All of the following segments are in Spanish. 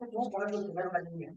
Vamos a poner primero una línea.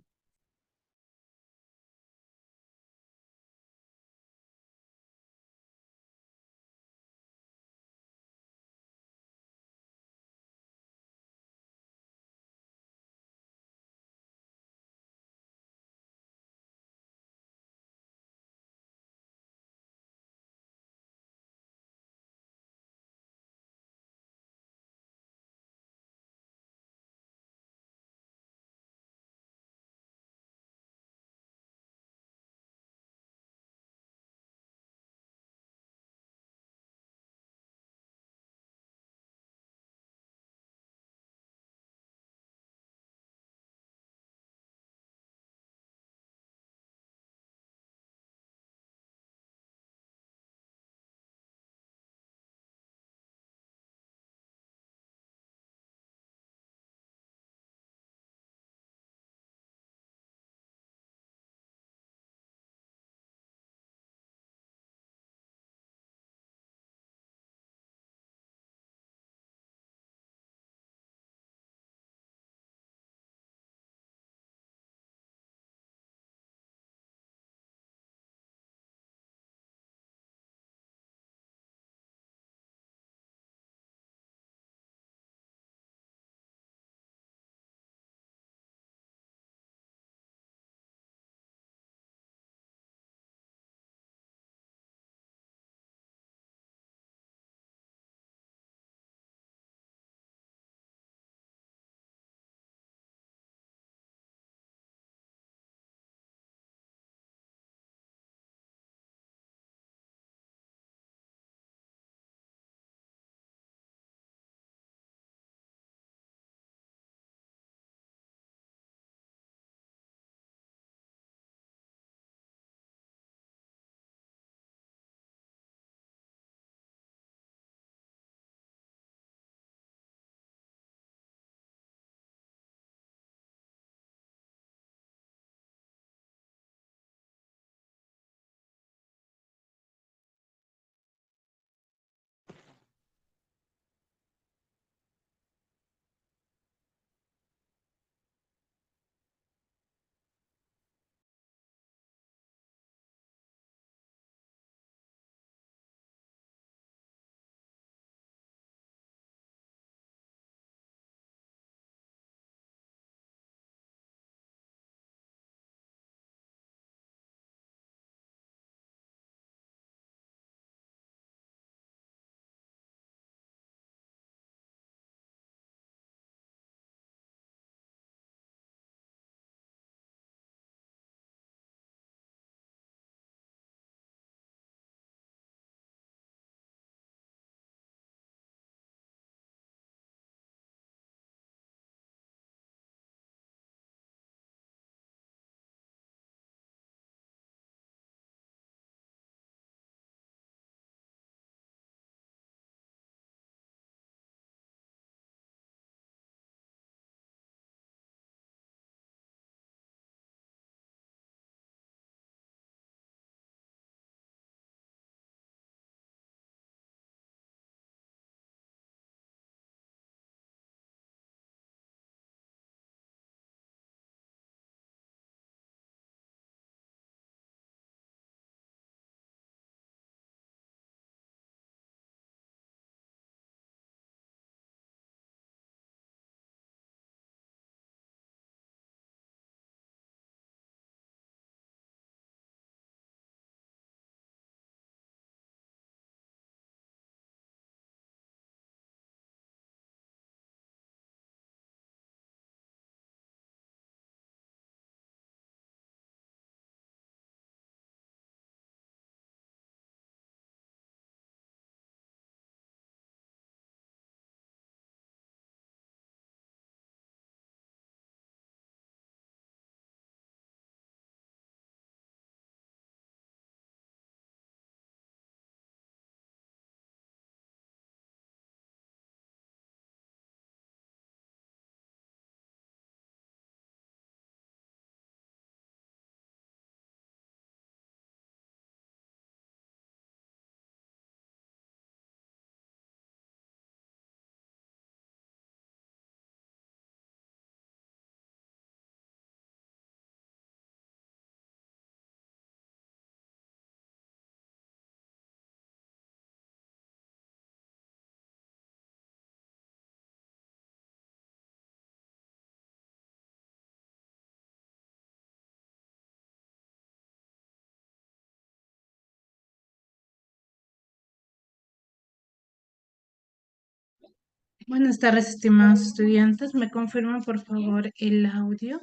Buenas tardes, estimados estudiantes. ¿Me confirman, por favor, el audio?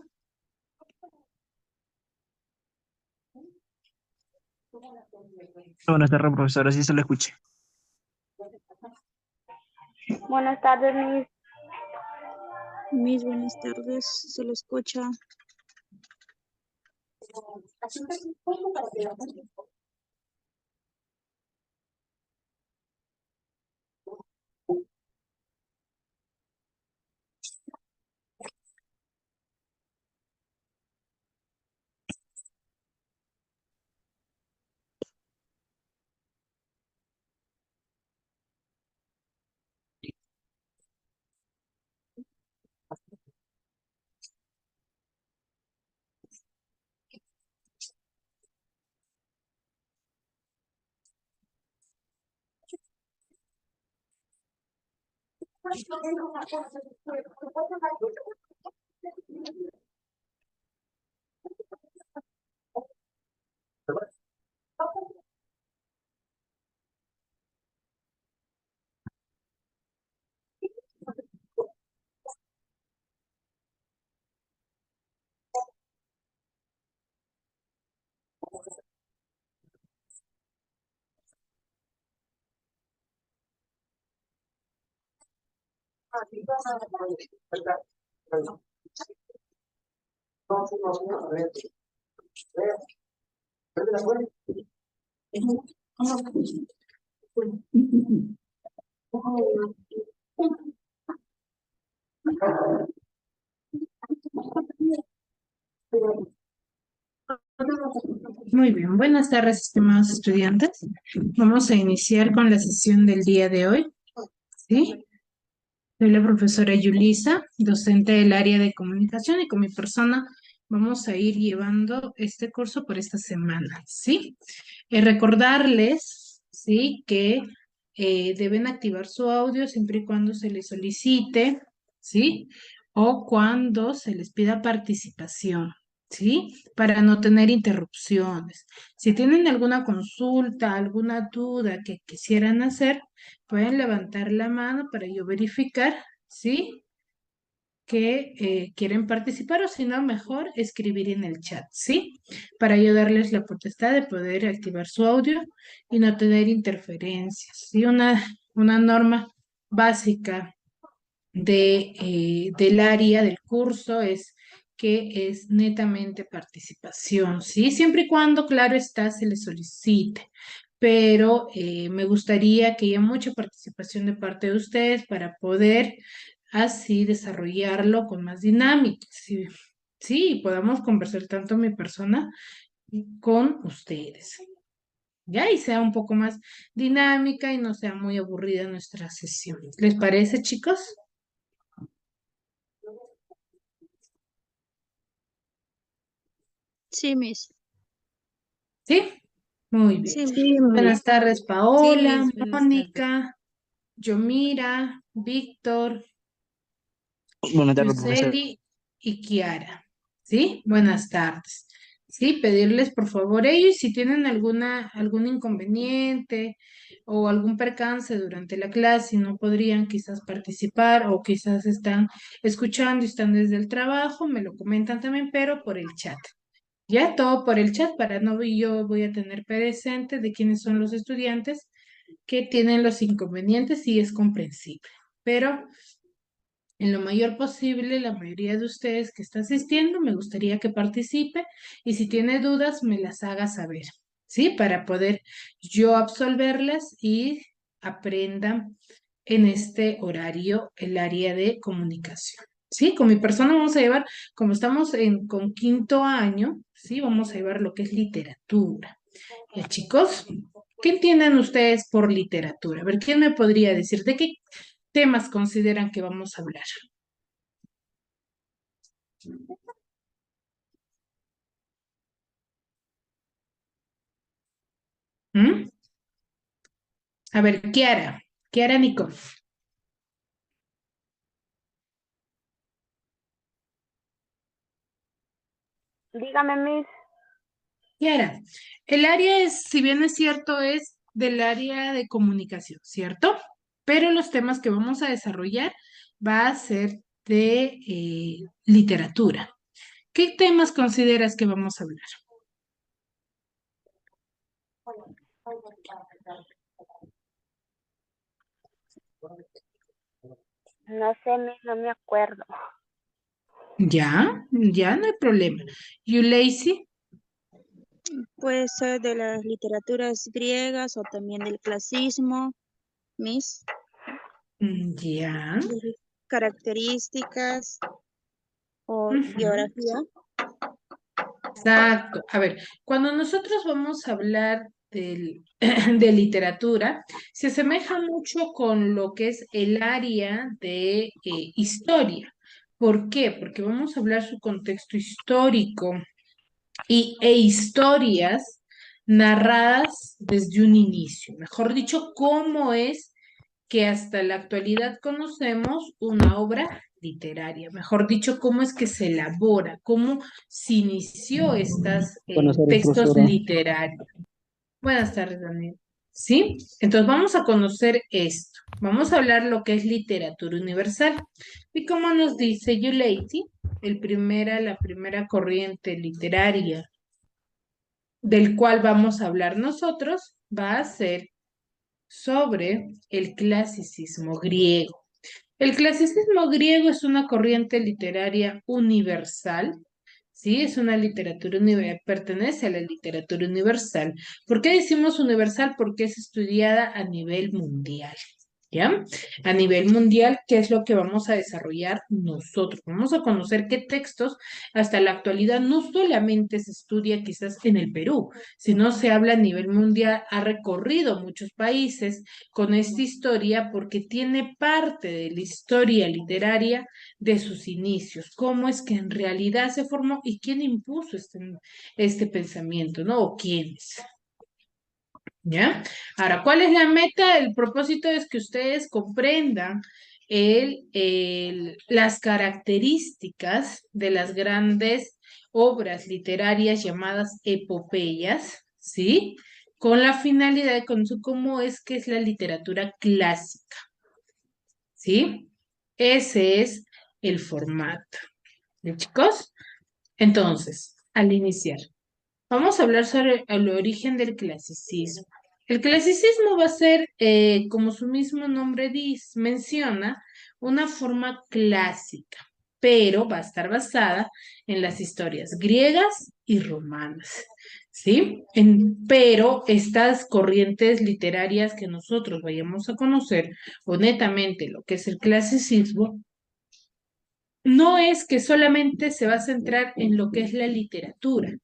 Buenas tardes, profesora. Sí se lo escuché. Buenas tardes, Miss. Mis buenas tardes, se lo escucha. Muy bien, buenas tardes, estimados estudiantes. Vamos a iniciar con la sesión del día de hoy. ¿Sí? Soy la profesora Yulisa, docente del área de comunicación, y con mi persona vamos a ir llevando este curso por esta semana. ¿Sí? Recordarles, ¿sí? Que deben activar su audio siempre y cuando se les solicite, ¿sí? O cuando se les pida participación, ¿sí? Para no tener interrupciones. Si tienen alguna consulta, alguna duda que quisieran hacer, pueden levantar la mano para yo verificar, ¿sí? Que quieren participar, o si no, mejor escribir en el chat, ¿sí? Para yo darles la potestad de poder activar su audio y no tener interferencias, ¿sí? Una norma básica del área del curso es que es netamente participación, ¿sí? Siempre y cuando, claro está, se le solicite. Pero me gustaría que haya mucha participación de parte de ustedes para poder así desarrollarlo con más dinámica, ¿sí? Sí, y podamos conversar tanto mi persona con ustedes. Ya, y sea un poco más dinámica y no sea muy aburrida nuestra sesión. ¿Les parece, chicos? Sí, Miss. ¿Sí? Muy bien. Sí, Sí, Miss. Buenas tardes, Sí, Paola, Miss, buenas tardes. Mónica, Yomira, Víctor, Buenas tardes, profesora. Yuseli y Kiara. ¿Sí? Buenas tardes. Sí, pedirles por favor ellos si tienen algún inconveniente o algún percance durante la clase y no podrían quizás participar o quizás están escuchando y están desde el trabajo, me lo comentan también, pero por el chat. Ya todo por el chat para no yo voy a tener presente de quiénes son los estudiantes que tienen los inconvenientes y es comprensible. Pero en lo mayor posible, la mayoría de ustedes que está asistiendo, me gustaría que participe y si tiene dudas, me las haga saber, ¿sí? Para poder yo absolverlas y aprendan en este horario el área de comunicación. Sí, con mi persona vamos a llevar, como estamos con quinto año, sí, vamos a llevar lo que es literatura. Chicos, ¿qué entienden ustedes por literatura? A ver, ¿quién me podría decir de qué temas consideran que vamos a hablar? ¿Mm? A ver, Kiara Nicole. Dígame, Miss. Kiara, el área es, si bien es cierto, es del área de comunicación, ¿cierto? pero los temas que vamos a desarrollar va a ser de literatura. ¿Qué temas consideras que vamos a hablar? No sé, Miss, no me acuerdo. Ya, ya no hay problema. ¿You lazy? Puede ser de las literaturas griegas o también del clasismo, Miss, Ya. de sus características o Ujú. biografía. Exacto. A ver, cuando nosotros vamos a hablar de literatura, se asemeja mucho con lo que es el área de historia. ¿Por qué? Porque vamos a hablar su contexto histórico e historias narradas desde un inicio. Mejor dicho, cómo es que hasta la actualidad conocemos una obra literaria. Mejor dicho, cómo es que se elabora, cómo se inició estos Buenas tardes, textos profesora. literarios. Buenas tardes, Daniel. ¿Sí? Entonces vamos a conocer esto. Vamos a hablar lo que es literatura universal. Y como nos dice Yuleiti, la primera corriente literaria del cual vamos a hablar nosotros va a ser sobre el clasicismo griego. El clasicismo griego es una corriente literaria universal, ¿sí? Es una literatura pertenece a la literatura universal. ¿Por qué decimos universal? Porque es estudiada a nivel mundial. ¿Ya? A nivel mundial, ¿qué es lo que vamos a desarrollar nosotros? Vamos a conocer qué textos hasta la actualidad no solamente se estudia quizás en el Perú, sino se habla a nivel mundial, ha recorrido muchos países con esta historia porque tiene parte de la historia literaria de sus inicios, cómo es que en realidad se formó y quién impuso este pensamiento, ¿no? O quiénes. ¿Ya? Ahora, ¿cuál es la meta? El propósito es que ustedes comprendan las características de las grandes obras literarias llamadas epopeyas, ¿sí? Con la finalidad de conocer cómo es que es la literatura clásica, ¿sí? Ese es el formato. ¿De chicos? Entonces, al iniciar. Vamos a hablar sobre el origen del clasicismo. El clasicismo va a ser, como su mismo nombre menciona, una forma clásica, pero va a estar basada en las historias griegas y romanas, ¿sí? Pero estas corrientes literarias que nosotros vayamos a conocer, o netamente lo que es el clasicismo, no es que solamente se va a centrar en lo que es la literatura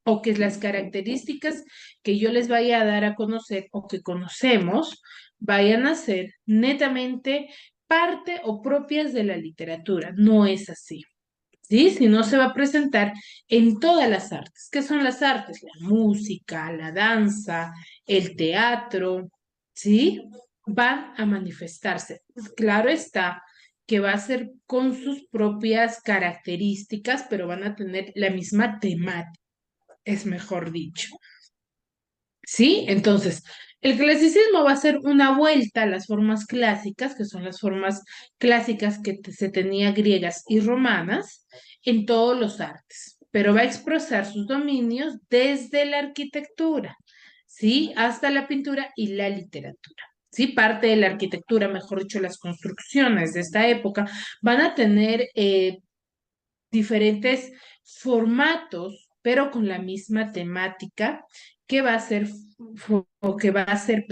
o que las características que yo les vaya a dar a conocer o que conocemos vayan a ser netamente parte o propias de la literatura. No es así. ¿Sí? Sino se va a presentar en todas las artes. ¿Qué son las artes? La música, la danza, el teatro, ¿sí? Van a manifestarse. Claro está que va a ser con sus propias características, pero van a tener la misma temática, es mejor dicho. ¿Sí? Entonces, el clasicismo va a ser una vuelta a las formas clásicas, que son las formas clásicas que se tenía griegas y romanas en todos los artes, pero va a expresar sus dominios desde la arquitectura, ¿sí? Hasta la pintura y la literatura. Sí, parte de la arquitectura, mejor dicho, las construcciones de esta época van a tener diferentes formatos, pero con la misma temática que va a ser o que va a ser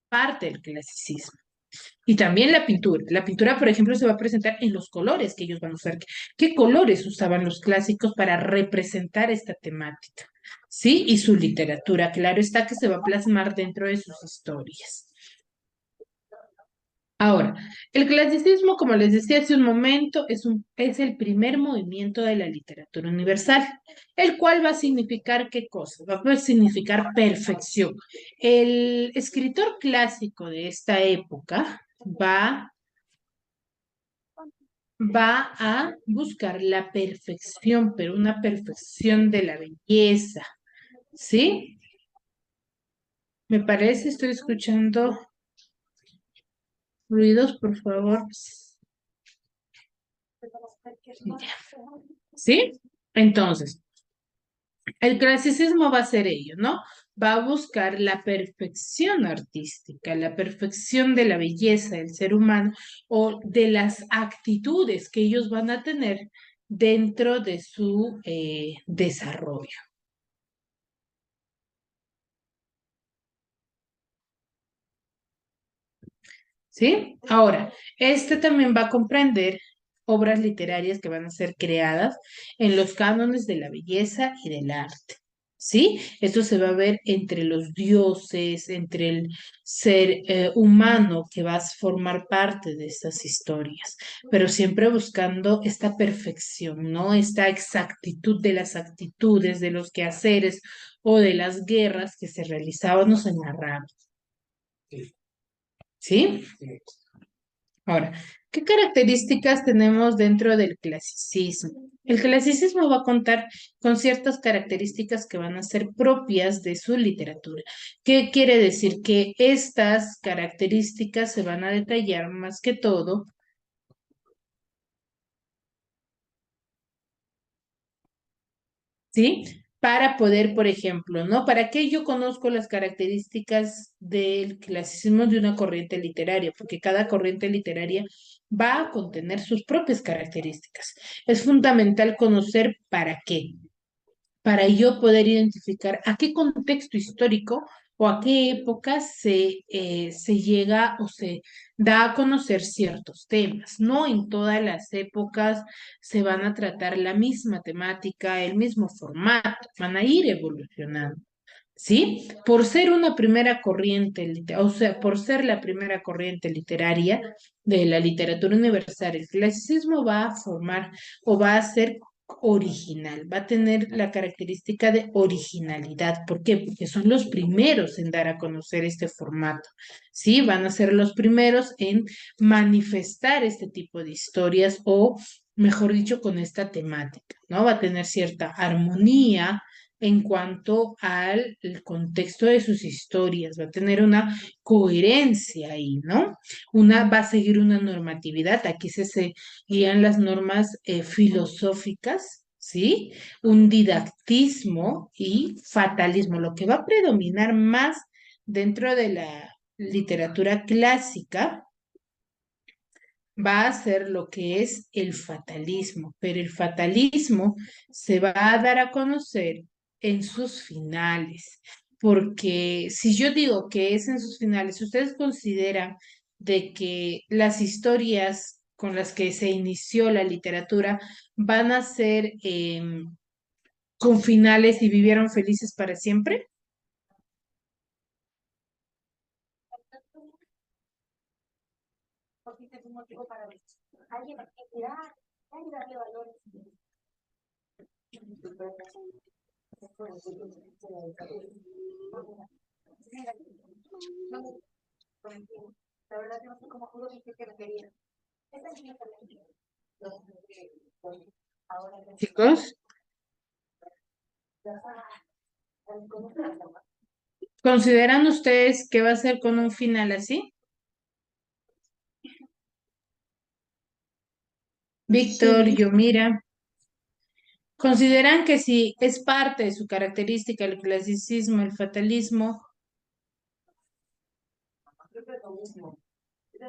parte del clasicismo. Y también la pintura. La pintura, por ejemplo, se va a presentar en los colores que ellos van a usar. ¿Qué colores usaban los clásicos para representar esta temática? ¿Sí? Y su literatura, claro está que se va a plasmar dentro de sus historias. Ahora, el clasicismo, como les decía hace un momento, es el primer movimiento de la literatura universal, el cual va a significar ¿qué cosa? Va a significar perfección. El escritor clásico de esta época va a buscar la perfección, pero una perfección de la belleza, ¿sí? Me parece, estoy escuchando ruidos, por favor. ¿Sí? Entonces, el clasicismo va a ser ello, ¿no? Va a buscar la perfección artística, la perfección de la belleza del ser humano o de las actitudes que ellos van a tener dentro de su desarrollo. ¿Sí? Ahora, este también va a comprender obras literarias que van a ser creadas en los cánones de la belleza y del arte. ¿Sí? Esto se va a ver entre los dioses, entre el ser humano que va a formar parte de estas historias, pero siempre buscando esta perfección, ¿no? Esta exactitud de las actitudes, de los quehaceres o de las guerras que se realizaban o se narraban. ¿Sí? Ahora, ¿qué características tenemos dentro del clasicismo? El clasicismo va a contar con ciertas características que van a ser propias de su literatura. ¿Qué quiere decir? Que estas características se van a detallar más que todo, ¿sí? Para poder, por ejemplo, ¿no? ¿Para qué yo conozco las características del clasicismo de una corriente literaria? Porque cada corriente literaria va a contener sus propias características. Es fundamental conocer para qué, para yo poder identificar a qué contexto histórico o a qué época se llega o se da a conocer ciertos temas. No en todas las épocas se van a tratar la misma temática, el mismo formato, van a ir evolucionando. ¿Sí? Por ser una primera corriente, o sea, por ser la primera corriente literaria de la literatura universal, el clasicismo va a formar o va a ser original, va a tener la característica de originalidad. ¿Por qué? Porque son los primeros en dar a conocer este formato, ¿sí? Van a ser los primeros en manifestar este tipo de historias o, mejor dicho, con esta temática, ¿no? Va a tener cierta armonía en cuanto al el contexto de sus historias, va a tener una coherencia ahí, ¿no? Va a seguir una normatividad, aquí se guían las normas filosóficas, ¿sí? Un didactismo y fatalismo, lo que va a predominar más dentro de la literatura clásica va a ser lo que es el fatalismo, pero el fatalismo se va a dar a conocer en sus finales, porque si yo digo que es en sus finales, si ustedes consideran de que las historias con las que se inició la literatura van a ser con finales y vivieron felices para siempre. Chicos, ¿consideran ustedes que va a ser con un final así? Víctor, Sí, Yomira. ¿Consideran que si es parte de su característica el clasicismo, el fatalismo,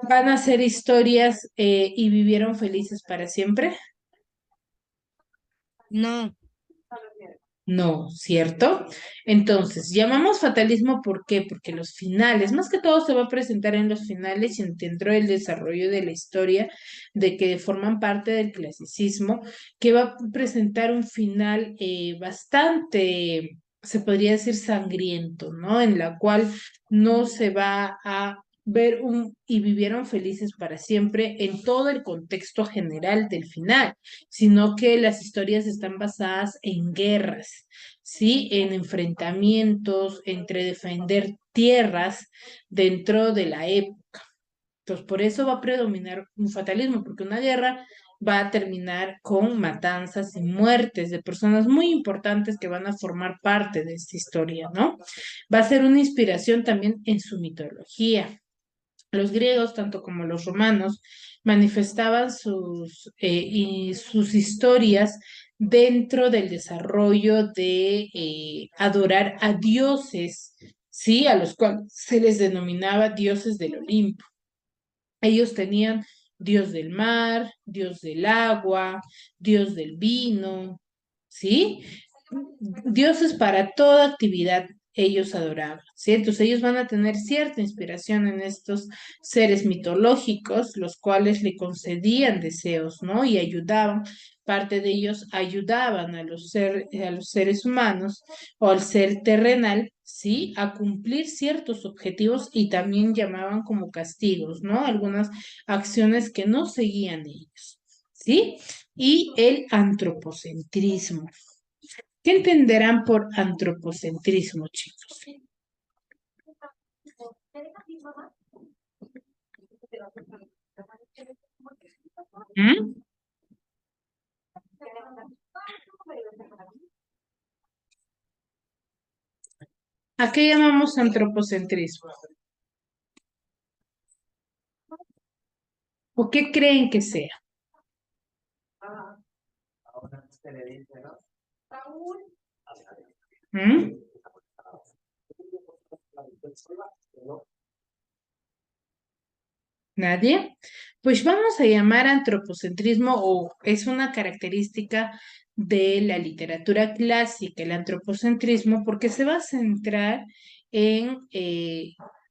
van a ser historias y vivieron felices para siempre? no, No, ¿cierto? Entonces, llamamos fatalismo, ¿por qué? Porque los finales, más que todo se va a presentar en los finales y dentro del desarrollo de la historia, de que forman parte del clasicismo, que va a presentar un final bastante, se podría decir, sangriento, ¿no? En la cual no se va a ver y vivieron felices para siempre en todo el contexto general del final, sino que las historias están basadas en guerras, ¿sí? En enfrentamientos entre defender tierras dentro de la época. Entonces, por eso va a predominar un fatalismo, porque una guerra va a terminar con matanzas y muertes de personas muy importantes que van a formar parte de esta historia, ¿no? Va a ser una inspiración también en su mitología. Los griegos, tanto como los romanos, manifestaban sus historias dentro del desarrollo de adorar a dioses, ¿sí? A los cuales se les denominaba dioses del Olimpo. Ellos tenían dios del mar, dios del agua, dios del vino, ¿sí? Dioses para toda actividad ellos adoraban, ¿sí? Entonces ellos van a tener cierta inspiración en estos seres mitológicos, los cuales le concedían deseos, ¿no? Y ayudaban, parte de ellos ayudaban a los seres humanos o al ser terrenal, ¿sí? A cumplir ciertos objetivos y también llamaban como castigos, ¿no? Algunas acciones que no seguían ellos, ¿sí? Y el antropocentrismo. ¿Qué entenderán por antropocentrismo, chicos? ¿Mm? ¿A qué llamamos antropocentrismo? ¿O qué creen que sea? ¿Mm? ¿Nadie? Pues vamos a llamar antropocentrismo o es una característica de la literatura clásica, el antropocentrismo, porque se va a centrar en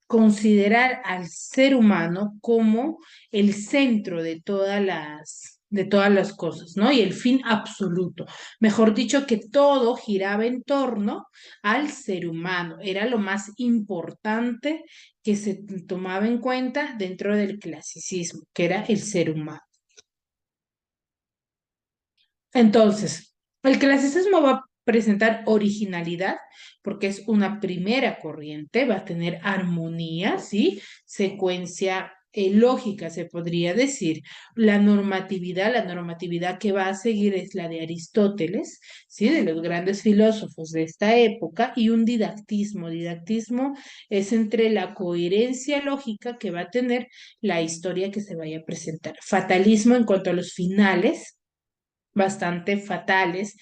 considerar al ser humano como el centro de todas las cosas, ¿no? Y el fin absoluto. Mejor dicho, que todo giraba en torno al ser humano. Era lo más importante que se tomaba en cuenta dentro del clasicismo, que era el ser humano. Entonces, el clasicismo va a presentar originalidad porque es una primera corriente, va a tener armonía, ¿sí? Secuencia lógica, se podría decir. La normatividad que va a seguir es la de Aristóteles, ¿sí? De los grandes filósofos de esta época, y un didactismo. Didactismo es entre la coherencia lógica que va a tener la historia que se vaya a presentar. Fatalismo en cuanto a los finales bastante fatales,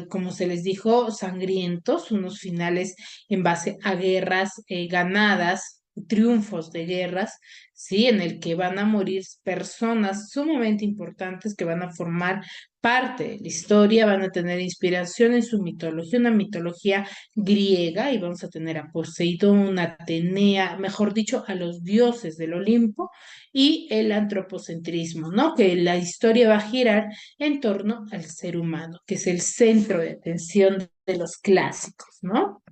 como se les dijo, sangrientos, unos finales en base a guerras ganadas, triunfos de guerras, ¿sí? En el que van a morir personas sumamente importantes que van a formar parte de la historia, van a tener inspiración en su mitología, una mitología griega, y vamos a tener a Poseidón, Atenea, mejor dicho, a los dioses del Olimpo, y el antropocentrismo, ¿no? Que la historia va a girar en torno al ser humano, que es el centro de atención de los clásicos, ¿no?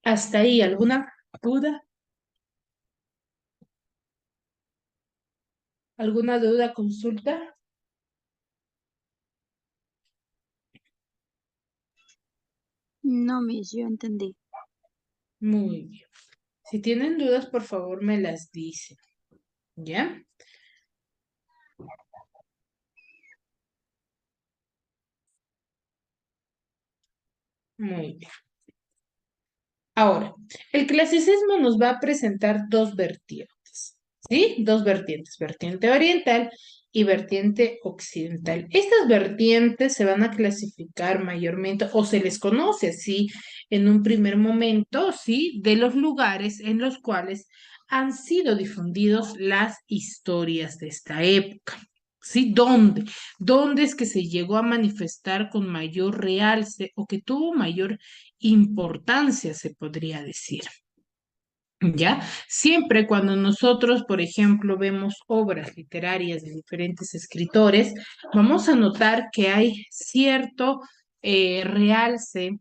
Hasta ahí, ¿alguna duda? ¿Alguna duda, consulta? No, Miss, yo entendí. Muy bien. Si tienen dudas, por favor, me las dicen, ¿ya? Muy bien. Ahora, el clasicismo nos va a presentar dos vertientes, ¿sí? Dos vertientes, vertiente oriental y vertiente occidental. Estas vertientes se van a clasificar mayormente, o se les conoce así en un primer momento, ¿sí? De los lugares en los cuales han sido difundidos las historias de esta época. ¿Sí? ¿Dónde? ¿Dónde es que se llegó a manifestar con mayor realce o que tuvo mayor importancia, se podría decir? ¿Ya? Siempre cuando nosotros, por ejemplo, vemos obras literarias de diferentes escritores, vamos a notar que hay cierto realce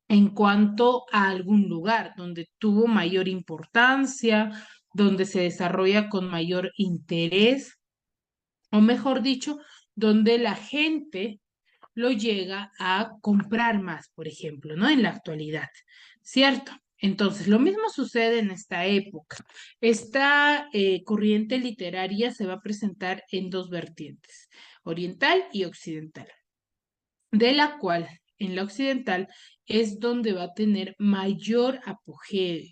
en cuanto a algún lugar donde tuvo mayor importancia, donde se desarrolla con mayor interés, o mejor dicho, donde la gente lo llega a comprar más, por ejemplo, ¿no? En la actualidad, ¿cierto? Entonces, lo mismo sucede en esta época. Esta corriente literaria se va a presentar en dos vertientes, oriental y occidental, de la cual en la occidental es donde va a tener mayor apogeo,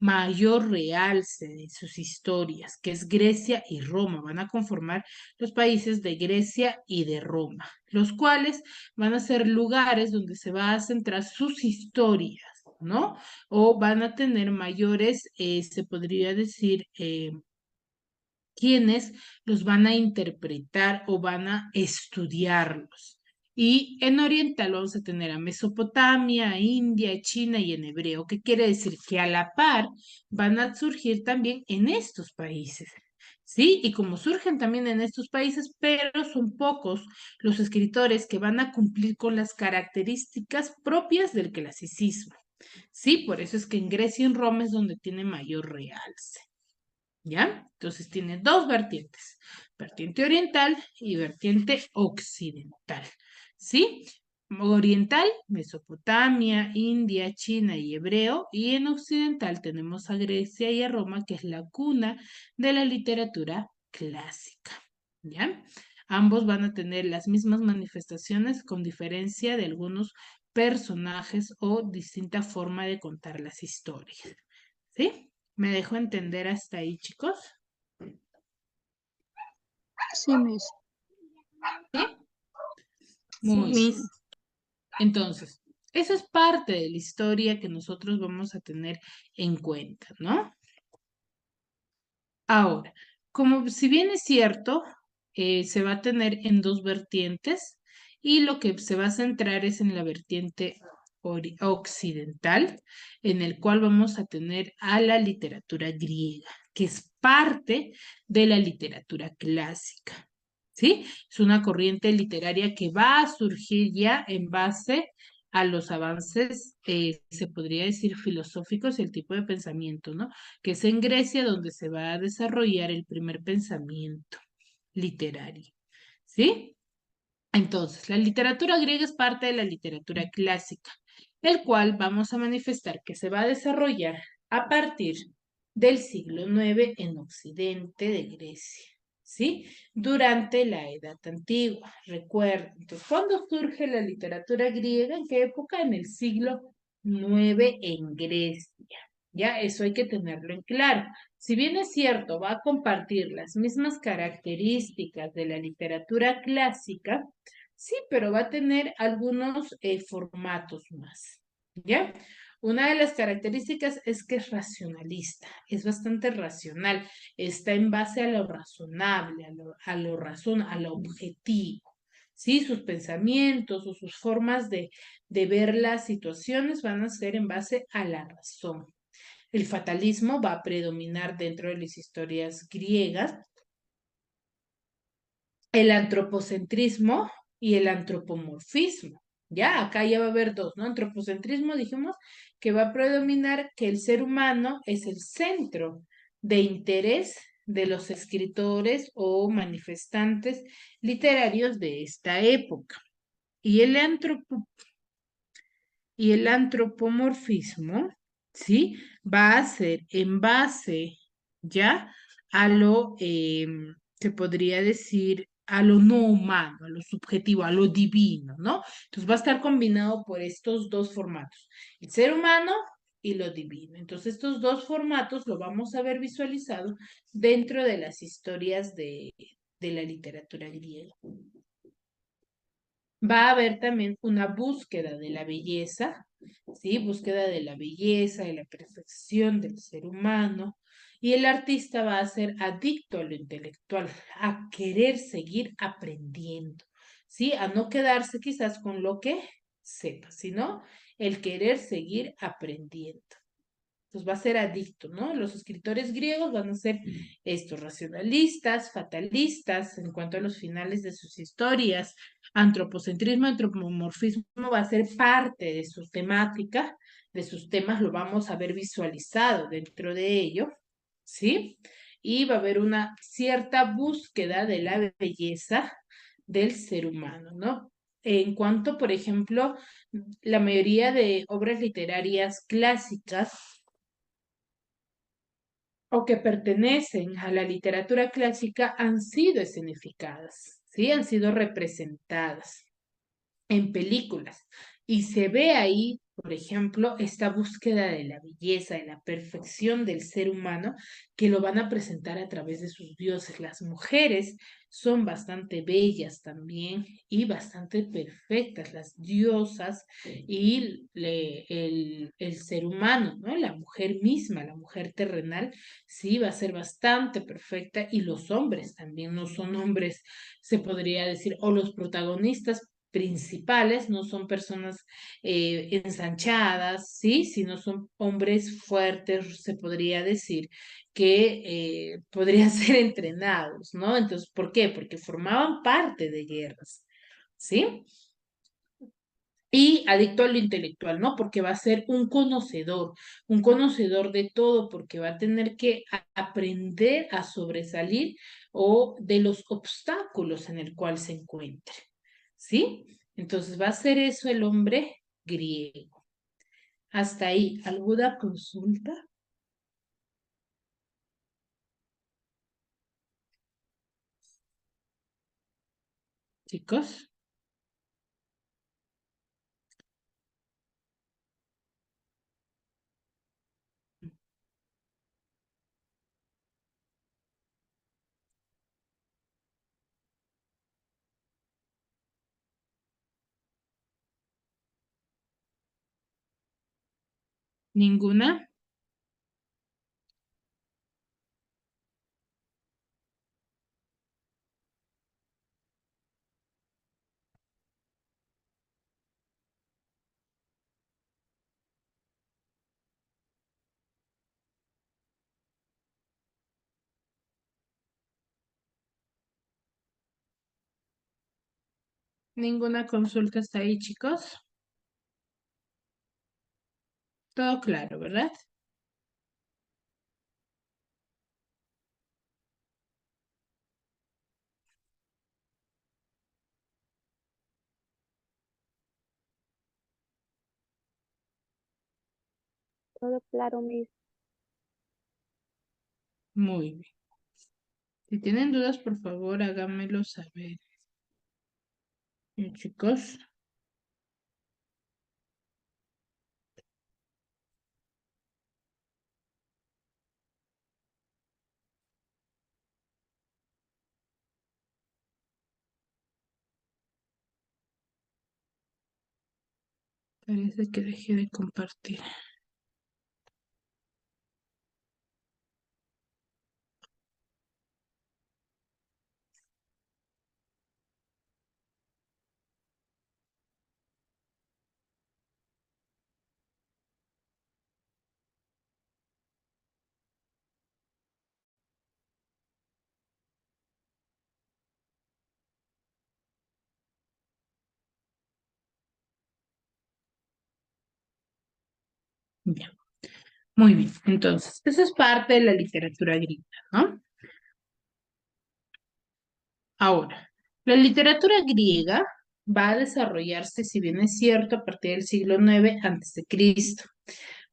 mayor realce de sus historias, que es Grecia y Roma. Van a conformar los países de Grecia y de Roma, los cuales van a ser lugares donde se va a centrar sus historias, ¿no? O van a tener mayores, se podría decir, quienes los van a interpretar o van a estudiarlos. Y en oriental vamos a tener a Mesopotamia, India, China y en hebreo, que quiere decir que a la par van a surgir también en estos países. ¿Sí? Y como surgen también en estos países, pero son pocos los escritores que van a cumplir con las características propias del clasicismo. ¿Sí? Por eso es que en Grecia y en Roma es donde tiene mayor realce. ¿Ya? Entonces tiene dos vertientes, vertiente oriental y vertiente occidental, ¿sí? Oriental, Mesopotamia, India, China y hebreo, y en occidental tenemos a Grecia y a Roma, que es la cuna de la literatura clásica, ¿ya? Ambos van a tener las mismas manifestaciones con diferencia de algunos personajes o distinta forma de contar las historias, ¿sí? ¿Me dejo entender hasta ahí, chicos? Sí, Miss. ¿Sí? Sí, Muy Miss. bien. Entonces, eso es parte de la historia que nosotros vamos a tener en cuenta, ¿no? Ahora, como si bien es cierto, se va a tener en dos vertientes y lo que se va a centrar es en la vertiente occidental, en el cual vamos a tener a la literatura griega, que es parte de la literatura clásica, ¿sí? Es una corriente literaria que va a surgir ya en base a los avances, se podría decir, filosóficos y el tipo de pensamiento, ¿no? Que es en Grecia donde se va a desarrollar el primer pensamiento literario, ¿sí? Entonces, la literatura griega es parte de la literatura clásica, el cual vamos a manifestar que se va a desarrollar a partir del siglo IX en Occidente de Grecia, ¿sí? Durante la Edad Antigua. Recuerden, entonces, ¿cuándo surge la literatura griega? ¿En qué época? En el siglo IX en Grecia. Ya, eso hay que tenerlo en claro. Si bien es cierto, va a compartir las mismas características de la literatura clásica, sí, pero va a tener algunos formatos más, ¿ya? Una de las características es que es racionalista, es bastante racional, está en base a lo razonable, a lo objetivo, ¿sí? Sus pensamientos o sus formas de ver las situaciones van a ser en base a la razón. El fatalismo va a predominar dentro de las historias griegas, el antropocentrismo y el antropomorfismo. Ya, acá ya va a haber dos, ¿no? Antropocentrismo dijimos que va a predominar que el ser humano es el centro de interés de los escritores o manifestantes literarios de esta época. Y el antropomorfismo, ¿sí? Va a ser en base ya a lo, se podría decir, a lo no humano, a lo subjetivo, a lo divino, ¿no? Entonces va a estar combinado por estos dos formatos, el ser humano y lo divino. Entonces estos dos formatos lo vamos a ver visualizado dentro de las historias de la literatura griega. Va a haber también una búsqueda de la belleza, ¿sí? Búsqueda de la belleza, de la perfección del ser humano. Y el artista va a ser adicto a lo intelectual, a querer seguir aprendiendo, ¿sí? A no quedarse quizás con lo que sepa, sino el querer seguir aprendiendo. Pues va a ser adicto, ¿no? Los escritores griegos van a ser estos racionalistas, fatalistas en cuanto a los finales de sus historias. Antropocentrismo, antropomorfismo va a ser parte de su temática, de sus temas, lo vamos a ver visualizado dentro de ello, ¿sí? Y va a haber una cierta búsqueda de la belleza del ser humano, ¿no? En cuanto, por ejemplo, la mayoría de obras literarias clásicas o que pertenecen a la literatura clásica han sido escenificadas, ¿sí? Han sido representadas en películas y se ve ahí Por ejemplo, esta búsqueda de la belleza, de la perfección del ser humano, que lo van a presentar a través de sus dioses. Las mujeres son bastante bellas también y bastante perfectas, las diosas y el ser humano, ¿no? La mujer misma, la mujer terrenal, sí va a ser bastante perfecta y los hombres también no son hombres, se podría decir, o los protagonistas principales no son personas ensanchadas, ¿sí? Sino son hombres fuertes, se podría decir, que podrían ser entrenados, ¿no? Entonces, ¿por qué? Porque formaban parte de guerras, ¿sí? Y adicto a lo intelectual, ¿no? Porque va a ser un conocedor de todo, porque va a tener que aprender a sobresalir o de los obstáculos en el cual se encuentre, ¿sí? Entonces va a ser eso el hombre griego. Hasta ahí, ¿alguna consulta? Chicos, ¿ninguna? ¿Ninguna consulta hasta ahí, chicos? Todo claro, ¿verdad? Todo claro, Miss. Muy bien. Si tienen dudas, por favor, háganmelo saber. Chicos, parece que dejé de compartir. Ya, muy bien. Entonces, eso es parte de la literatura griega, ¿no? Ahora, la literatura griega va a desarrollarse, si bien es cierto, a partir del siglo IX antes de Cristo,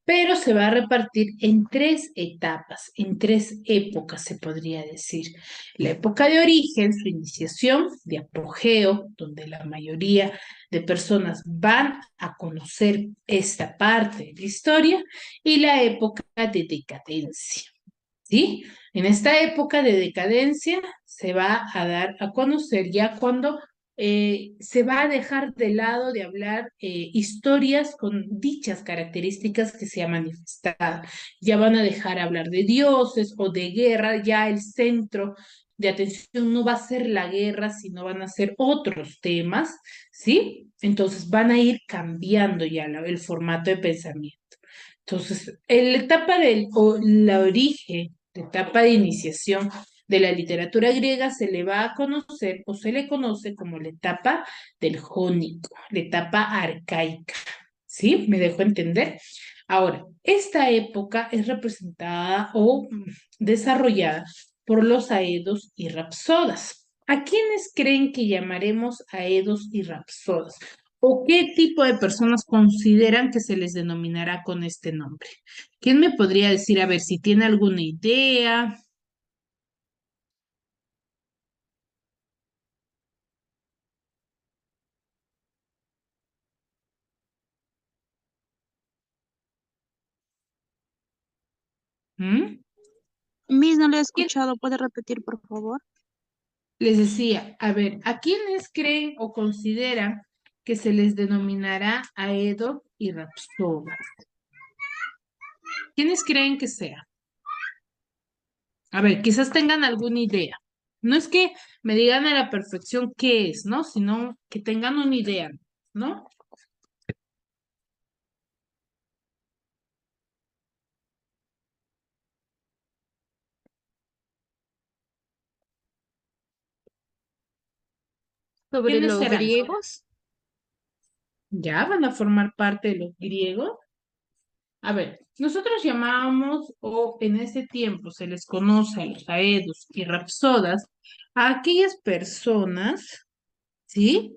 pero se va a repartir en tres etapas, en tres épocas, se podría decir. La época de origen, su iniciación, de apogeo, donde la mayoría de personas van a conocer esta parte de la historia, y la época de decadencia. ¿Sí? En esta época de decadencia se va a dar a conocer ya cuando se va a dejar de lado de hablar historias con dichas características que se han manifestado. Ya van a dejar hablar de dioses o de guerra, ya el centro de atención no va a ser la guerra, sino van a ser otros temas, ¿sí? Entonces van a ir cambiando ya el formato de pensamiento. Entonces, en la etapa del o la origen, la etapa de iniciación de la literatura griega se le va a conocer o se le conoce como la etapa del jónico, la etapa arcaica. ¿Sí? ¿Me dejo entender? Ahora, esta época es representada o desarrollada por los aedos y rapsodas. ¿A quiénes creen que llamaremos aedos y rapsodas? ¿O qué tipo de personas consideran que se les denominará con este nombre? ¿Quién me podría decir, a ver, si tiene alguna idea? Miss, no le he escuchado. ¿Puede repetir, por favor? Les decía, a ver, ¿a quiénes creen o consideran que se les denominará aedos y rapsodas? ¿Quiénes creen que sea? A ver, quizás tengan alguna idea. No es que me digan a la perfección qué es, ¿no? Sino que tengan una idea, ¿no? ¿Sobre ¿Quiénes los serán? griegos? ¿Ya van a formar parte de los griegos? A ver, nosotros llamábamos, o en ese tiempo se les conoce a los aedos y rapsodas, a aquellas personas, ¿sí?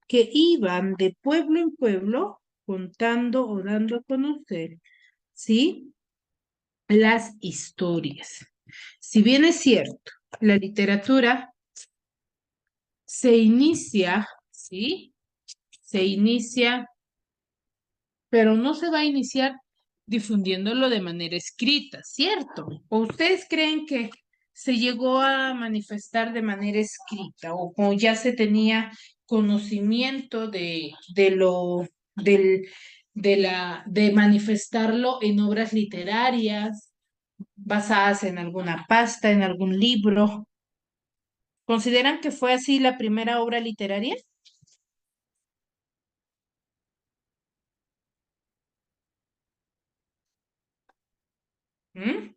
Que iban de pueblo en pueblo contando o dando a conocer, ¿sí? Las historias. Si bien es cierto, la literatura se inicia, ¿sí? Se inicia, pero no se va a iniciar difundiéndolo de manera escrita, ¿cierto? ¿O ustedes creen que se llegó a manifestar de manera escrita o como ya se tenía conocimiento de manifestarlo en obras literarias basadas en alguna pasta, en algún libro? ¿Consideran que fue así la primera obra literaria? ¿Mm?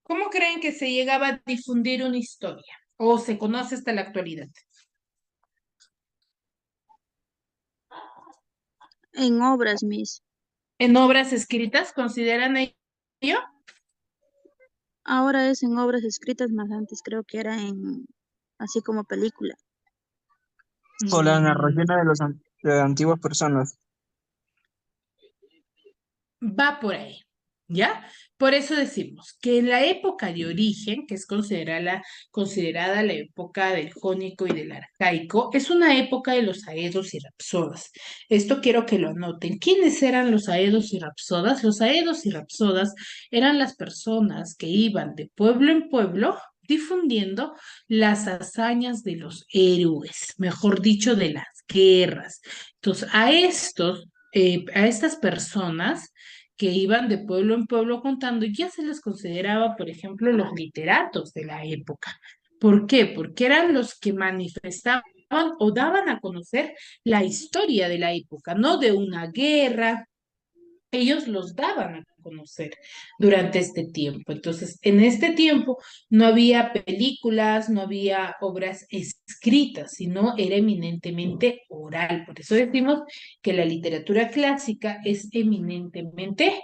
¿Cómo creen que se llegaba a difundir una historia? ¿O se conoce hasta la actualidad? En obras, Miss. ¿En obras escritas consideran ello? Ahora es en obras escritas, más antes creo que era en, así como película. O las Mm, narraciones de antiguas personas. Va por ahí, ¿ya? Por eso decimos que en la época de origen, que es considerada la época del jónico y del arcaico, es una época de los aedos y rapsodas. Esto quiero que lo anoten. ¿Quiénes eran los aedos y rapsodas? Los aedos y rapsodas eran las personas que iban de pueblo en pueblo difundiendo las hazañas de los héroes, mejor dicho, de las guerras. Entonces, a estas personas que iban de pueblo en pueblo contando, ya se les consideraba, por ejemplo, los literatos de la época. ¿Por qué? Porque eran los que manifestaban o daban a conocer la historia de la época, no de una guerra, ellos los daban a conocer durante este tiempo. Entonces, en este tiempo no había películas, no había obras escritas, sino era eminentemente oral. Por eso decimos que la literatura clásica es eminentemente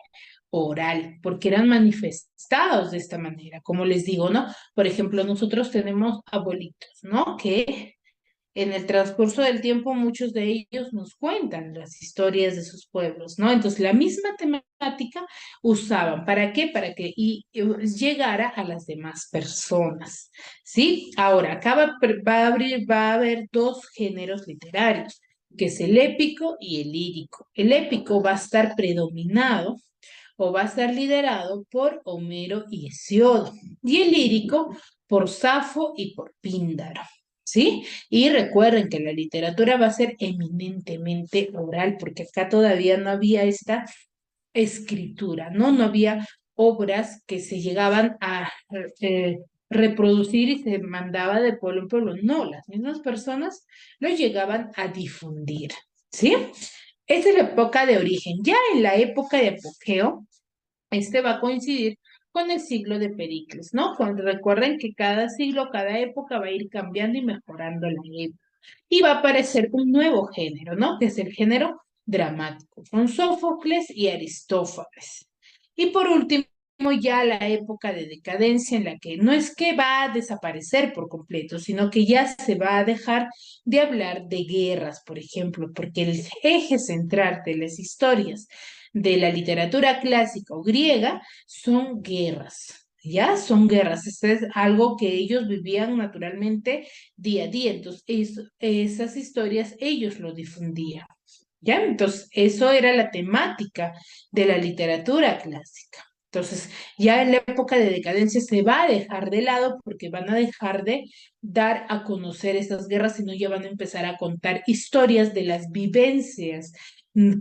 oral, porque eran manifestados de esta manera. Como les digo, ¿no? Por ejemplo, nosotros tenemos abuelitos, ¿no? Que en el transcurso del tiempo muchos de ellos nos cuentan las historias de sus pueblos, ¿no? Entonces, la misma temática usaban. ¿Para qué? Para que llegara a las demás personas, ¿sí? Ahora, acá va a haber dos géneros literarios, que es el épico y el lírico. El épico va a estar predominado o va a estar liderado por Homero y Hesiodo, y el lírico por Safo y por Píndaro. ¿Sí? Y recuerden que la literatura va a ser eminentemente oral, porque acá todavía no había esta escritura, ¿no? No había obras que se llegaban a eh, reproducir y se mandaba de pueblo en pueblo. No, las mismas personas lo llegaban a difundir, ¿sí? Esa es la época de origen. Ya en la época de apogeo, este va a coincidir con el siglo de Pericles, ¿no? Cuando recuerden que cada siglo, cada época va a ir cambiando y mejorando la época. Y va a aparecer un nuevo género, ¿no? Que es el género dramático, con Sófocles y Aristófanes. Y por último, ya la época de decadencia en la que no es que va a desaparecer por completo, sino que ya se va a dejar de hablar de guerras, por ejemplo, porque el eje central de las historias de la literatura clásica o griega son guerras. ¿Ya? Son guerras. Esto es algo que ellos vivían naturalmente día a día. Entonces, esas historias ellos lo difundían. ¿Ya? Entonces, eso era la temática de la literatura clásica. Entonces, ya en la época de decadencia se va a dejar de lado porque van a dejar de dar a conocer esas guerras, sino ya van a empezar a contar historias de las vivencias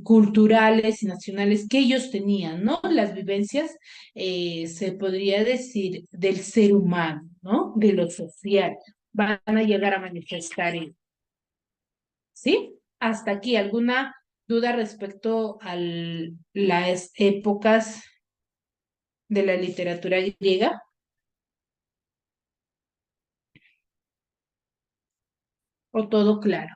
culturales y nacionales que ellos tenían, ¿no? Las vivencias, se podría decir, del ser humano, ¿no? De lo social. Van a llegar a manifestar ello. ¿Sí? Hasta aquí, ¿alguna duda respecto a las épocas de la literatura griega? ¿O todo claro?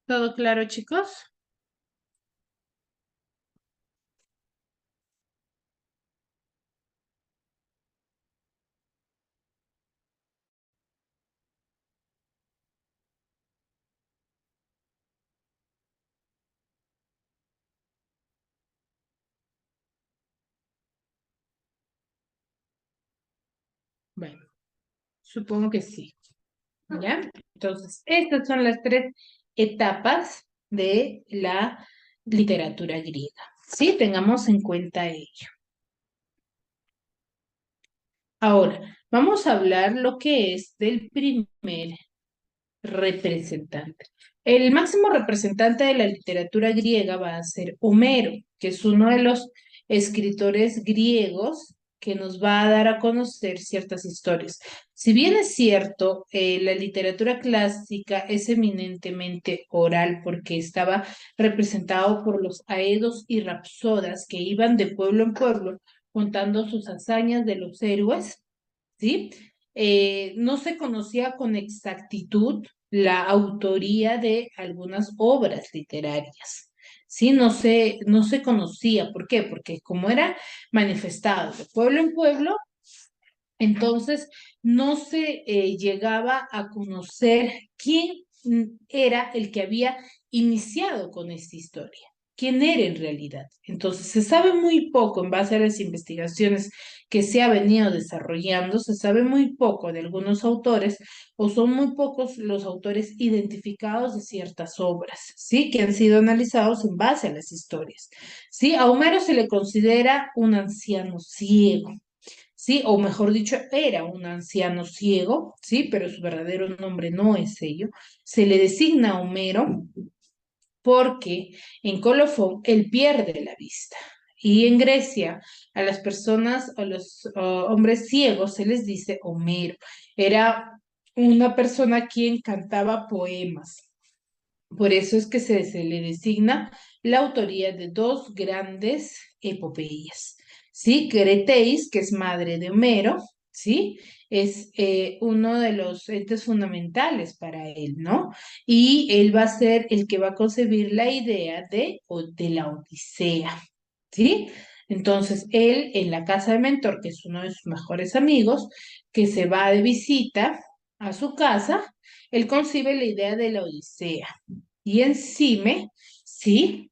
¿Todo claro, chicos? Bueno, supongo que sí. ¿Ya? Entonces, estas son las tres etapas de la literatura griega. Sí, tengamos en cuenta ello. Ahora, vamos a hablar lo que es del primer representante. El máximo representante de la literatura griega va a ser Homero, que es uno de los escritores griegos que nos va a dar a conocer ciertas historias. Si bien es cierto, la literatura clásica es eminentemente oral porque estaba representado por los aedos y rapsodas que iban de pueblo en pueblo contando sus hazañas de los héroes, ¿sí? No se conocía con exactitud la autoría de algunas obras literarias. Sí, no se conocía. ¿Por qué? Porque como era manifestado de pueblo en pueblo, entonces no se llegaba a conocer quién era el que había iniciado con esta historia, quién era en realidad. Entonces se sabe muy poco en base a las investigaciones que se ha venido desarrollando, se sabe muy poco de algunos autores o son muy pocos los autores identificados de ciertas obras, ¿sí? Que han sido analizados en base a las historias, ¿sí? A Homero se le considera un anciano ciego. ¿Sí? O mejor dicho, era un anciano ciego, ¿sí? Pero su verdadero nombre no es ello. Se le designa Homero porque en Colofón él pierde la vista. Y en Grecia a las personas, a los hombres ciegos se les dice Homero. Era una persona quien cantaba poemas. Por eso es que se le designa la autoría de dos grandes epopeyas, ¿sí? Cretéis, que es madre de Homero, ¿sí? Es uno de los entes fundamentales para él, ¿no? Y él va a ser el que va a concebir la idea de la Odisea, ¿sí? Entonces, él en la casa de Mentor, que es uno de sus mejores amigos, que se va de visita a su casa, él concibe la idea de la Odisea. Y encima, ¿sí?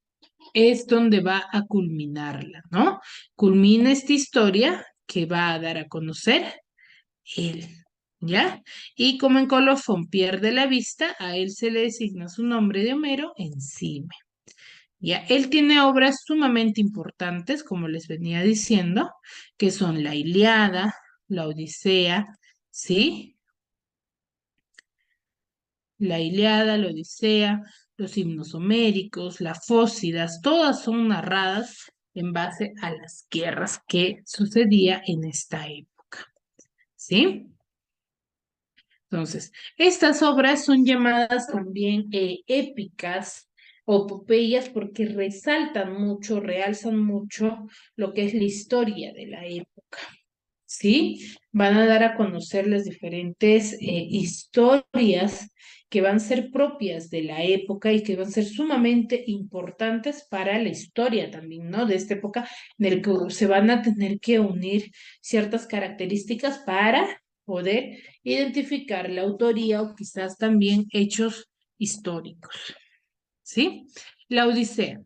Es donde va a culminarla, ¿no? Culmina esta historia que va a dar a conocer él, ¿ya? Y como en Colofón pierde la vista, a él se le designa su nombre de Homero encima. Ya, él tiene obras sumamente importantes, como les venía diciendo, que son la Ilíada, la Odisea, ¿sí? La Ilíada, la Odisea, los himnos homéricos, las Fósidas, todas son narradas en base a las guerras que sucedía en esta época, ¿sí? Entonces, estas obras son llamadas también épicas o epopeyas porque resaltan mucho, realzan mucho lo que es la historia de la época, ¿sí? Van a dar a conocer las diferentes historias que van a ser propias de la época y que van a ser sumamente importantes para la historia también, ¿no? De esta época en el que se van a tener que unir ciertas características para poder identificar la autoría o quizás también hechos históricos, ¿sí? La Odisea.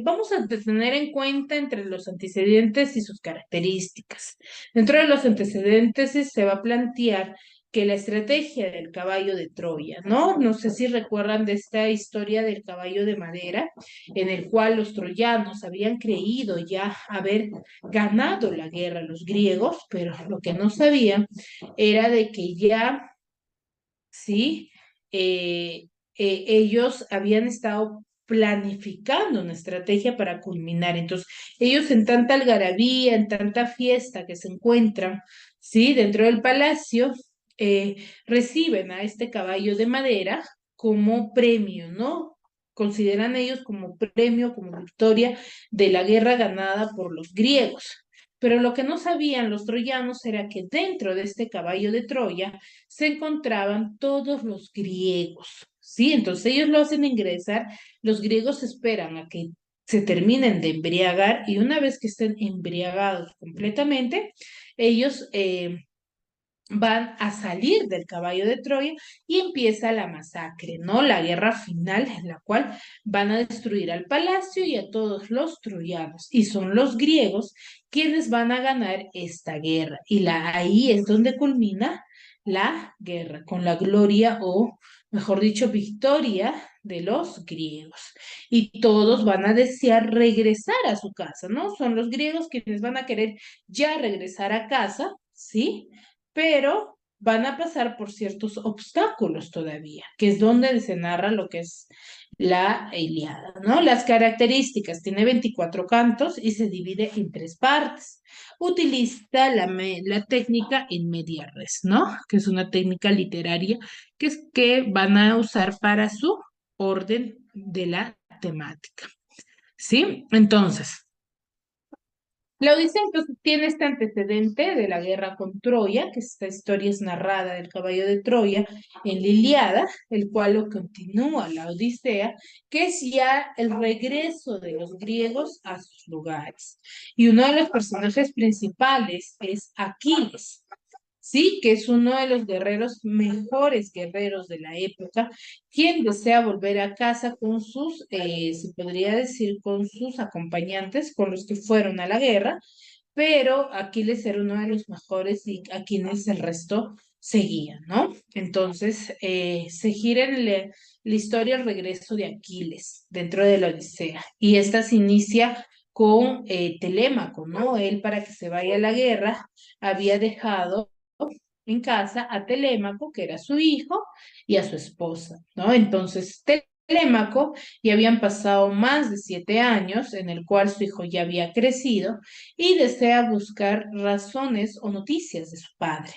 Vamos a tener en cuenta entre los antecedentes y sus características. Dentro de los antecedentes se va a plantear que la estrategia del caballo de Troya, ¿no? No sé si recuerdan de esta historia del caballo de madera, en el cual los troyanos habían creído ya haber ganado la guerra a los griegos, pero lo que no sabían era de que ya, ¿sí? Ellos habían estado planificando una estrategia para culminar. Entonces, ellos en tanta algarabía, en tanta fiesta que se encuentran, ¿sí? Dentro del palacio, reciben a este caballo de madera como premio, ¿no? Consideran ellos como premio, como victoria de la guerra ganada por los griegos. Pero lo que no sabían los troyanos era que dentro de este caballo de Troya se encontraban todos los griegos, ¿sí? Entonces ellos lo hacen ingresar, los griegos esperan a que se terminen de embriagar y una vez que estén embriagados completamente, ellos van a salir del caballo de Troya y empieza la masacre, ¿no? La guerra final en la cual van a destruir al palacio y a todos los troyanos. Y son los griegos quienes van a ganar esta guerra. Y ahí es donde culmina la guerra, con la gloria o, mejor dicho, victoria de los griegos. Y todos van a desear regresar a su casa, ¿no? Son los griegos quienes van a querer ya regresar a casa, ¿sí? Pero van a pasar por ciertos obstáculos todavía, que es donde se narra lo que es la Ilíada, ¿no? Las características, tiene 24 cantos y se divide en tres partes. Utiliza la técnica in media res, ¿no? Que es una técnica literaria que van a usar para su orden de la temática, ¿sí? Entonces, la Odisea entonces tiene este antecedente de la guerra con Troya, que esta historia es narrada del caballo de Troya en la Ilíada, el cual lo continúa la Odisea, que es ya el regreso de los griegos a sus lugares. Y uno de los personajes principales es Aquiles. Sí, que es uno de los guerreros, mejores guerreros de la época, quien desea volver a casa con sus, se podría decir, con sus acompañantes, con los que fueron a la guerra, pero Aquiles era uno de los mejores y a quienes el resto seguían, ¿no? Entonces, se gira en la historia el regreso de Aquiles dentro de la Odisea, y esta se inicia con Telémaco, ¿no? Él, para que se vaya a la guerra, había dejado en casa a Telémaco, que era su hijo, y a su esposa, ¿no? Entonces, Telémaco ya habían pasado más de 7 años en el cual su hijo ya había crecido y desea buscar razones o noticias de su padre.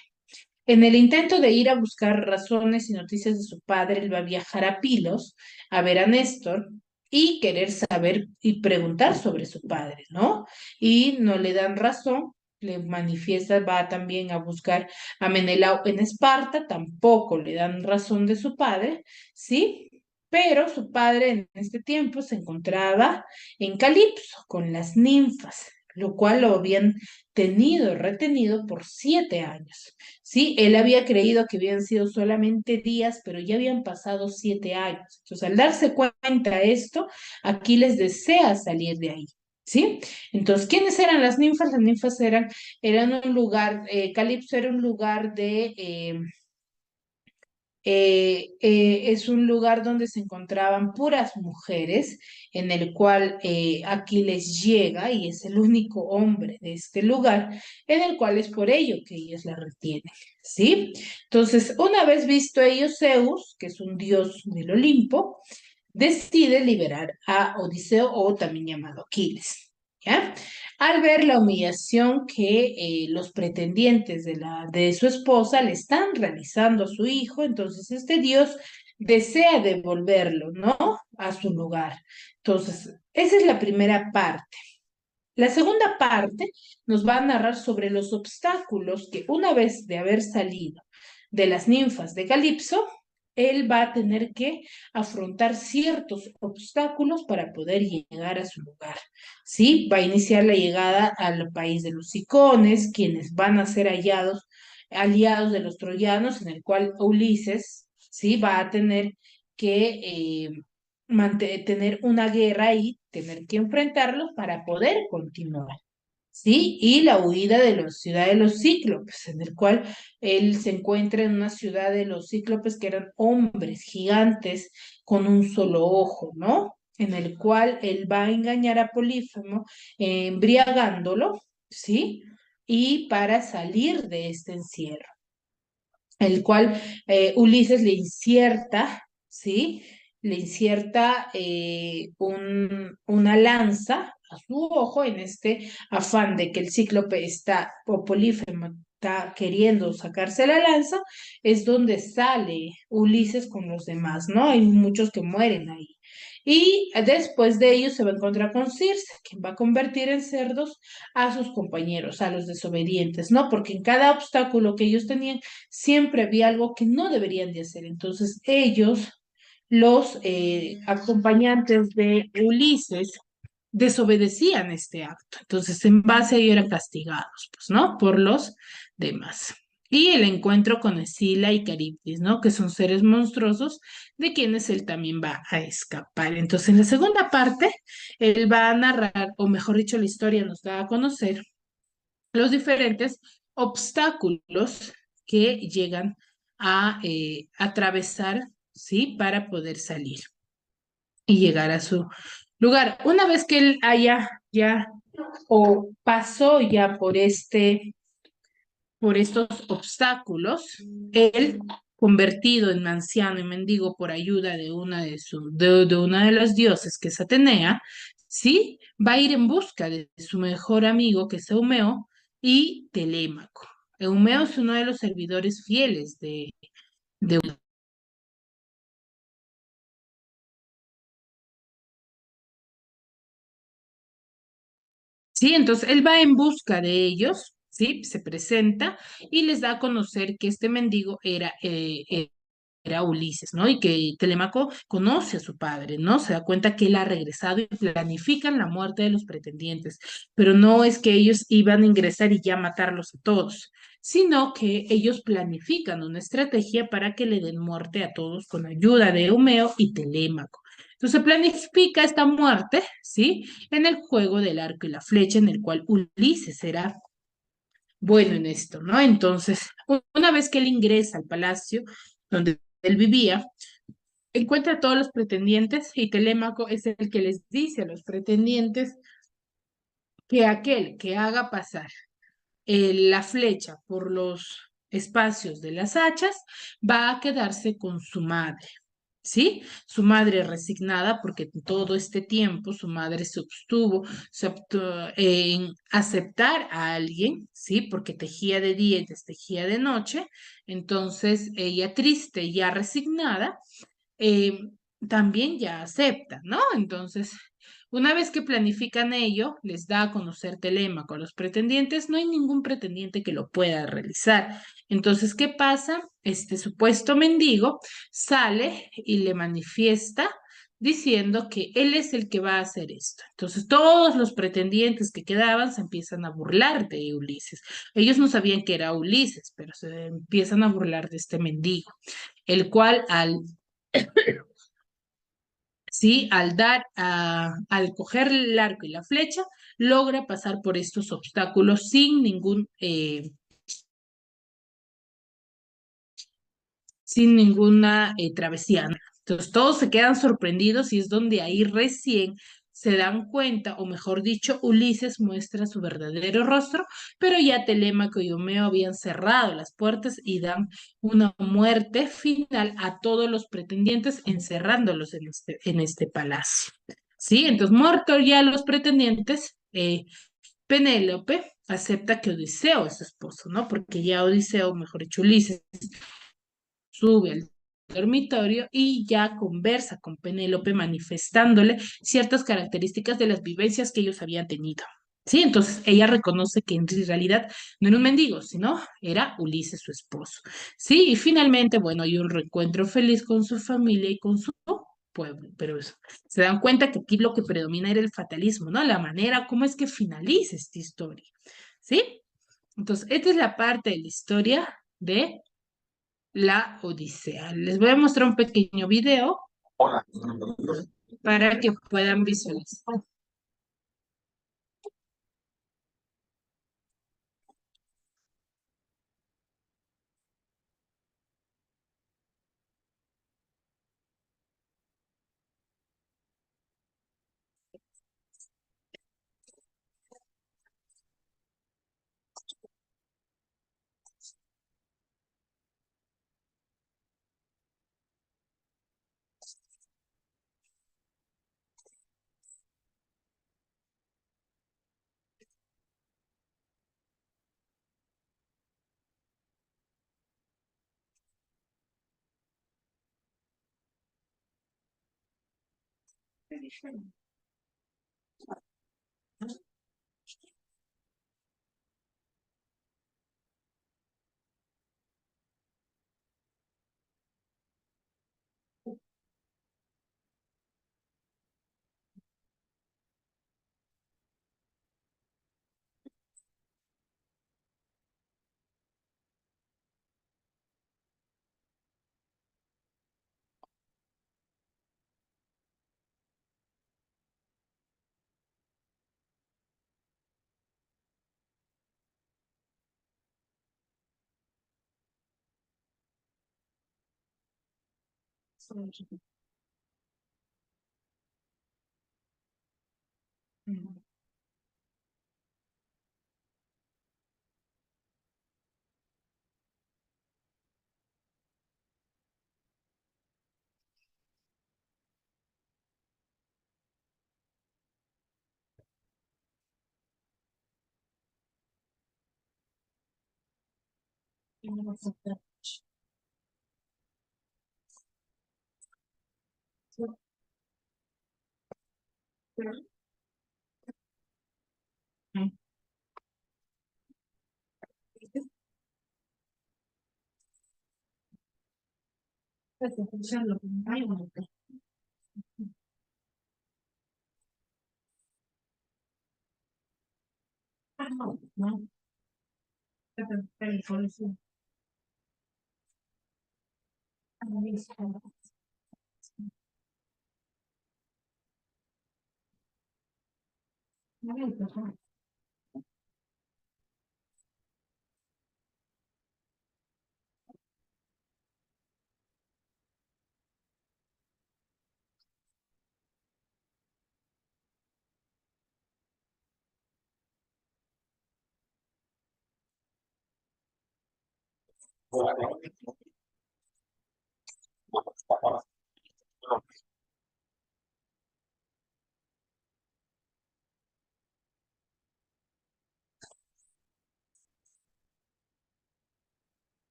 En el intento de ir a buscar razones y noticias de su padre, él va a viajar a Pilos a ver a Néstor y querer saber y preguntar sobre su padre, ¿no? Y no le dan razón, le manifiesta, va también a buscar a Menelao en Esparta, tampoco le dan razón de su padre, ¿sí? Pero su padre en este tiempo se encontraba en Calipso con las ninfas, lo cual lo habían retenido por 7 años. Sí, él había creído que habían sido solamente días, pero ya habían pasado 7 años. Entonces, al darse cuenta de esto, Aquiles desea salir de ahí. ¿Sí? Entonces, ¿quiénes eran las ninfas? Las ninfas eran un lugar, Calipso era un lugar es un lugar donde se encontraban puras mujeres, en el cual Aquiles llega y es el único hombre de este lugar, en el cual es por ello que ellos la retienen, ¿sí? Entonces, una vez visto ellos, Zeus, que es un dios del Olimpo, decide liberar a Odiseo, o también llamado Aquiles, ¿ya? Al ver la humillación que los pretendientes de su esposa le están realizando a su hijo, entonces este Dios desea devolverlo, ¿no? A su lugar. Entonces, esa es la primera parte. La segunda parte nos va a narrar sobre los obstáculos que una vez de haber salido de las ninfas de Calipso, él va a tener que afrontar ciertos obstáculos para poder llegar a su lugar. ¿Sí? Va a iniciar la llegada al país de los Icones, quienes van a ser aliados de los troyanos, en el cual Ulises, ¿sí? Va a tener que tener una guerra y tener que enfrentarlos para poder continuar. ¿Sí? Y la huida de la ciudad de los cíclopes, en el cual él se encuentra en una ciudad de los cíclopes que eran hombres gigantes con un solo ojo, ¿no? En el cual él va a engañar a Polífemo, embriagándolo, ¿sí? Y para salir de este encierro, el cual Ulises le incierta, ¿sí? Le incierta una lanza a su ojo en este afán de que el cíclope está, o Polífemo está queriendo sacarse la lanza, es donde sale Ulises con los demás, ¿no? Hay muchos que mueren ahí. Y después de ellos se va a encontrar con Circe, quien va a convertir en cerdos a sus compañeros, a los desobedientes, ¿no? Porque en cada obstáculo que ellos tenían, siempre había algo que no deberían de hacer. Entonces ellos, los acompañantes de Ulises, desobedecían este acto. Entonces en base a ello eran castigados, pues, ¿no? Por los demás. Y el encuentro con Escila y Caribdis, ¿no? Que son seres monstruosos de quienes él también va a escapar. Entonces, en la segunda parte, él va a narrar, o mejor dicho, la historia nos da a conocer los diferentes obstáculos que llegan a atravesar, ¿sí? Para poder salir y llegar a su lugar. Una vez que él haya ya o pasó ya por estos obstáculos, él convertido en anciano y mendigo por ayuda de una de las dioses que es Atenea, sí, va a ir en busca de su mejor amigo que es Eumeo y Telémaco. Eumeo es uno de los servidores fieles de Sí, entonces él va en busca de ellos, ¿sí? Se presenta y les da a conocer que este mendigo era Ulises, ¿no? Y que Telémaco conoce a su padre, ¿no? Se da cuenta que él ha regresado y planifican la muerte de los pretendientes, pero no es que ellos iban a ingresar y ya matarlos a todos, sino que ellos planifican una estrategia para que le den muerte a todos con ayuda de Eumeo y Telémaco. Entonces planifica esta muerte, ¿sí? En el juego del arco y la flecha, en el cual Ulises era bueno en esto, ¿no? Entonces, una vez que él ingresa al palacio donde él vivía, encuentra a todos los pretendientes y Telémaco es el que les dice a los pretendientes que aquel que haga pasar la flecha por los espacios de las hachas va a quedarse con su madre. ¿Sí? Su madre resignada, porque todo este tiempo su madre se obstuvo en aceptar a alguien, ¿sí? Porque tejía de día y destejía de noche. Entonces ella triste y ya resignada, eh, también ya acepta, ¿no? Entonces, una vez que planifican ello, les da a conocer Telémaco a los pretendientes, no hay ningún pretendiente que lo pueda realizar. Entonces, ¿qué pasa? Este supuesto mendigo sale y le manifiesta diciendo que él es el que va a hacer esto. Entonces, todos los pretendientes que quedaban se empiezan a burlar de Ulises. Ellos no sabían que era Ulises, pero se empiezan a burlar de este mendigo, el cual ¿sí? Al coger el arco y la flecha, logra pasar por estos obstáculos sin ninguna travesía. Entonces todos se quedan sorprendidos y es donde ahí recién se dan cuenta, o mejor dicho, Ulises muestra su verdadero rostro, pero ya Telémaco y Homeo habían cerrado las puertas y dan una muerte final a todos los pretendientes, encerrándolos en este palacio. ¿Sí? Entonces, muertos ya los pretendientes, Penélope acepta que Odiseo es su esposo, ¿no? Porque ya Odiseo, mejor dicho, Ulises, sube al dormitorio y ya conversa con Penélope manifestándole ciertas características de las vivencias que ellos habían tenido. Sí, entonces ella reconoce que en realidad no era un mendigo, sino era Ulises, su esposo. Sí, y finalmente, bueno, hay un reencuentro feliz con su familia y con su pueblo, pero se dan cuenta que aquí lo que predomina era el fatalismo, ¿no? La manera como es que finaliza esta historia. ¿Sí? Entonces, esta es la parte de la historia de La Odisea. Les voy a mostrar un pequeño video para que puedan visualizar.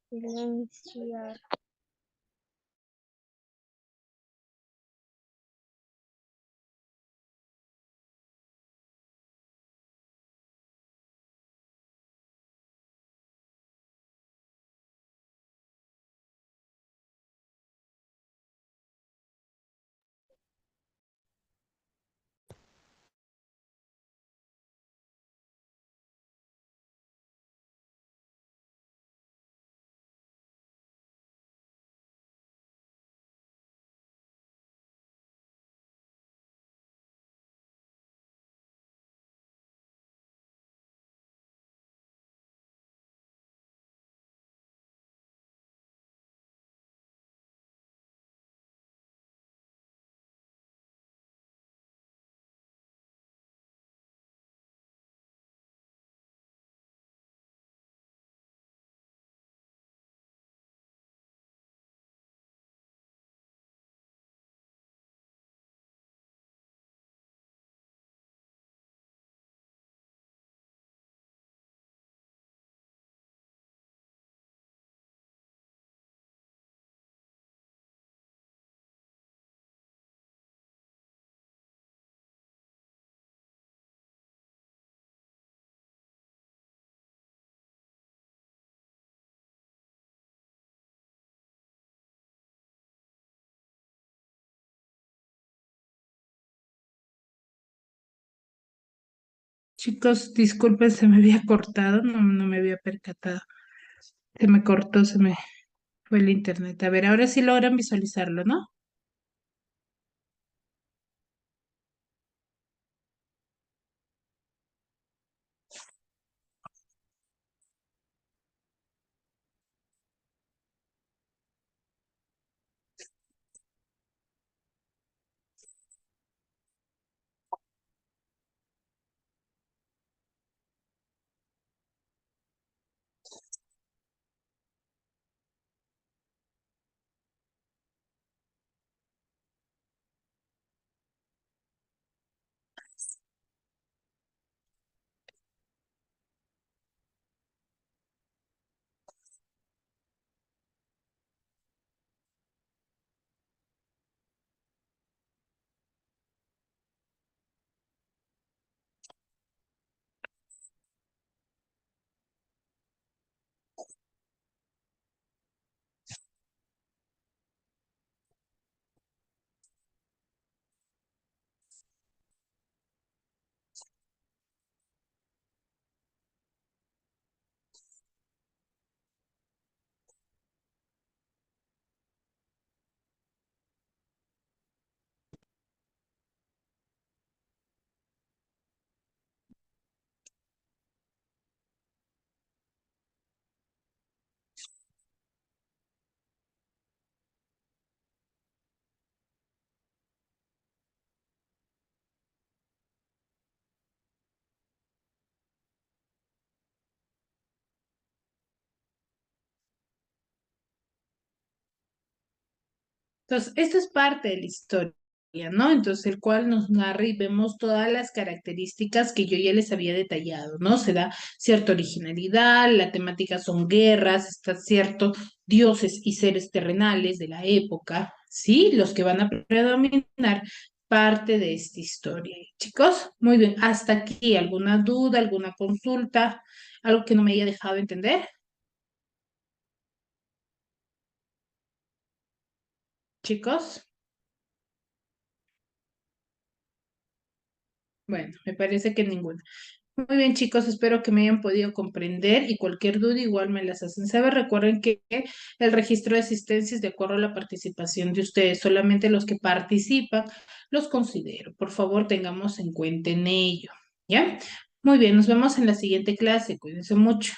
Silenciar. Chicos, disculpen, se me había cortado, no me había percatado. Se me cortó, se me fue el internet. A ver, ahora sí logran visualizarlo, ¿no? Entonces, esto es parte de la historia, ¿no? Entonces, el cual nos narra y vemos todas las características que yo ya les había detallado, ¿no? Se da cierta originalidad, la temática son guerras, está cierto, dioses y seres terrenales de la época, ¿sí? Los que van a predominar parte de esta historia. Chicos, muy bien, hasta aquí, ¿alguna duda, alguna consulta, algo que no me haya dejado entender? Chicos. Bueno, me parece que ninguna. Muy bien, chicos, espero que me hayan podido comprender y cualquier duda igual me las hacen saber. Recuerden que el registro de asistencia es de acuerdo a la participación de ustedes. Solamente los que participan los considero. Por favor, tengamos en cuenta en ello. ¿Ya? Muy bien, nos vemos en la siguiente clase. Cuídense mucho.